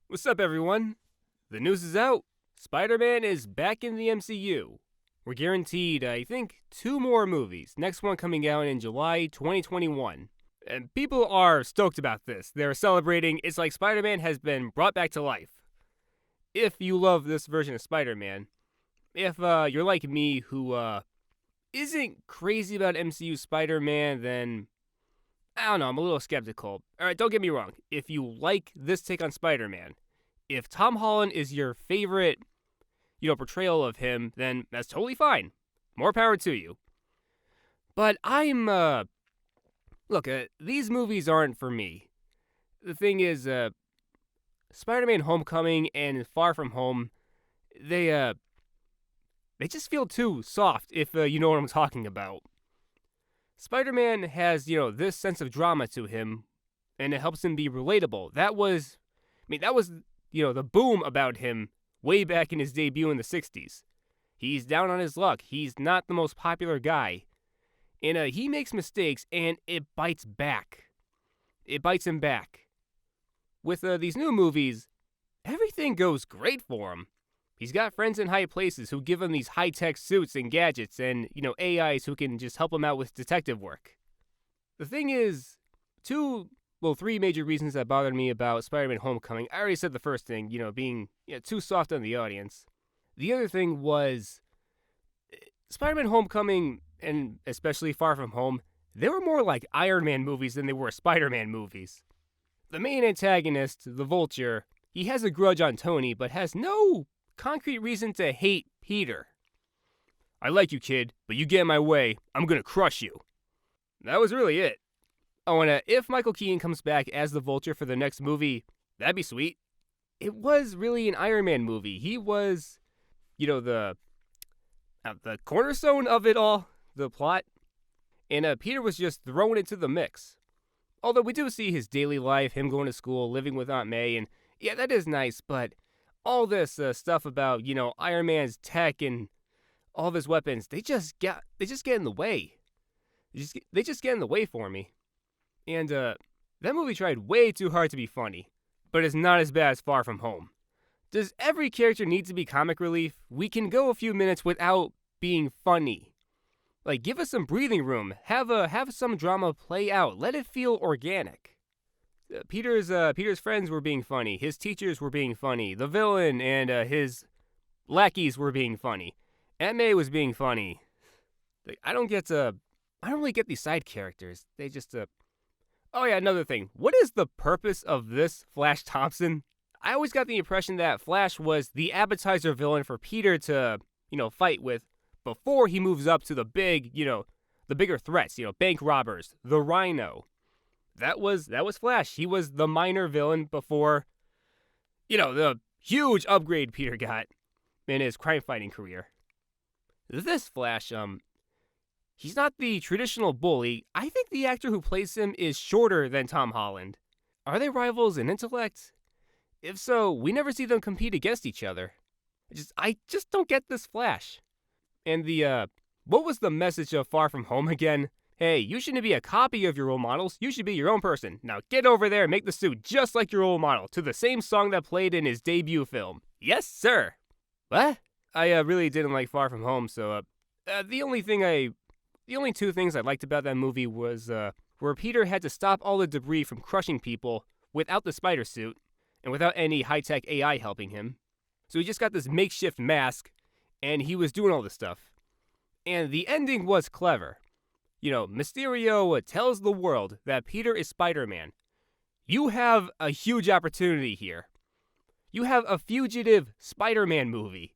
What's up, everyone? The news is out. Spider-Man is back in the MCU. We're guaranteed, I think, 2 more movies. Next one coming out in July 2021. And people are stoked about this. They're celebrating. It's like Spider-Man has been brought back to life. If you love this version of Spider-Man, if you're like me who isn't crazy about MCU Spider-Man, then I don't know, I'm a little skeptical. Alright, don't get me wrong. If you like this take on Spider-Man, if Tom Holland is your favorite, portrayal of him, then that's totally fine. More power to you. But these movies aren't for me. The thing is, Spider-Man Homecoming and Far From Home, they just feel too soft, if you know what I'm talking about. Spider-Man has, this sense of drama to him, and it helps him be relatable. That was the boom about him way back in his debut in the 60s. He's down on his luck. He's not the most popular guy. And he makes mistakes, and it bites back. It bites him back. With these new movies, everything goes great for him. He's got friends in high places who give him these high-tech suits and gadgets and, AIs who can just help him out with detective work. The thing is, 3 major reasons that bothered me about Spider-Man Homecoming. I already said the first thing, being too soft on the audience. The other thing was Spider-Man Homecoming, and especially Far From Home, they were more like Iron Man movies than they were Spider-Man movies. The main antagonist, the Vulture, he has a grudge on Tony, but has no concrete reason to hate Peter. I like you, kid, but you get in my way, I'm gonna crush you. That was really it. Oh, and if Michael Keaton comes back as the Vulture for the next movie, that'd be sweet. It was really an Iron Man movie. He was, the cornerstone of it all, the plot. And Peter was just thrown into the mix. Although we do see his daily life, him going to school, living with Aunt May, and yeah, that is nice, but all this stuff about, Iron Man's tech and all of his weapons, they just get in the way. They just get in the way for me. And that movie tried way too hard to be funny, but it's not as bad as Far From Home. Does every character need to be comic relief? We can go a few minutes without being funny. Like, give us some breathing room. Have some drama play out. Let it feel organic. Peter's friends were being funny. His teachers were being funny. The villain and his lackeys were being funny. Aunt May was being funny. I don't really get these side characters. They just Oh yeah, another thing. What is the purpose of this Flash Thompson? I always got the impression that Flash was the appetizer villain for Peter to, fight with before he moves up to the bigger threats, bank robbers, the Rhino. That was Flash. He was the minor villain before, the huge upgrade Peter got in his crime fighting career. This Flash, he's not the traditional bully. I think the actor who plays him is shorter than Tom Holland. Are they rivals in intellect? If so, we never see them compete against each other. I just don't get this Flash. And what was the message of Far From Home again? Hey, you shouldn't be a copy of your role models. You should be your own person. Now get over there and make the suit just like your role model to the same song that played in his debut film. Yes, sir. What? I really didn't like Far From Home, so the only 2 things I liked about that movie was where Peter had to stop all the debris from crushing people without the spider suit and without any high-tech AI helping him. So he just got this makeshift mask, and he was doing all this stuff. And the ending was clever. Mysterio tells the world that Peter is Spider-Man. You have a huge opportunity here. You have a fugitive Spider-Man movie.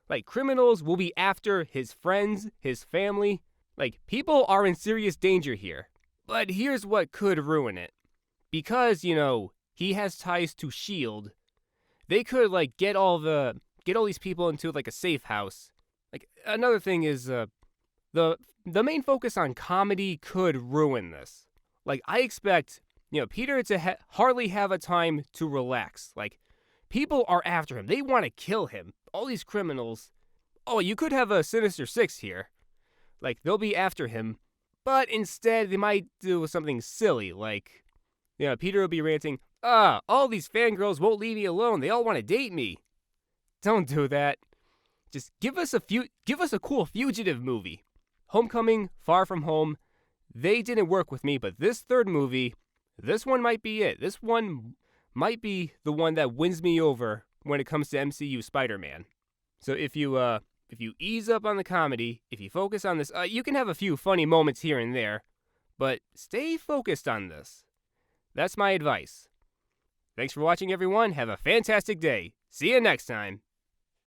Like, criminals will be after his friends, his family. Like, people are in serious danger here. But here's what could ruin it. Because, he has ties to S.H.I.E.L.D., they could, get all these people into, a safe house. Another thing is, the main focus on comedy could ruin this. I expect, Peter to hardly have a time to relax. People are after him. They want to kill him. All these criminals. Oh, you could have a Sinister Six here. They'll be after him. But instead, they might do something silly. Peter will be ranting, All these fangirls won't leave me alone. They all want to date me. Don't do that. Just give us a cool fugitive movie. Homecoming, Far From Home, they didn't work with me, but this third movie, this one might be it. This one might be the one that wins me over when it comes to MCU Spider-Man. So if you ease up on the comedy, if you focus on this, you can have a few funny moments here and there, but stay focused on this. That's my advice. Thanks for watching, everyone. Have a fantastic day. See you next time.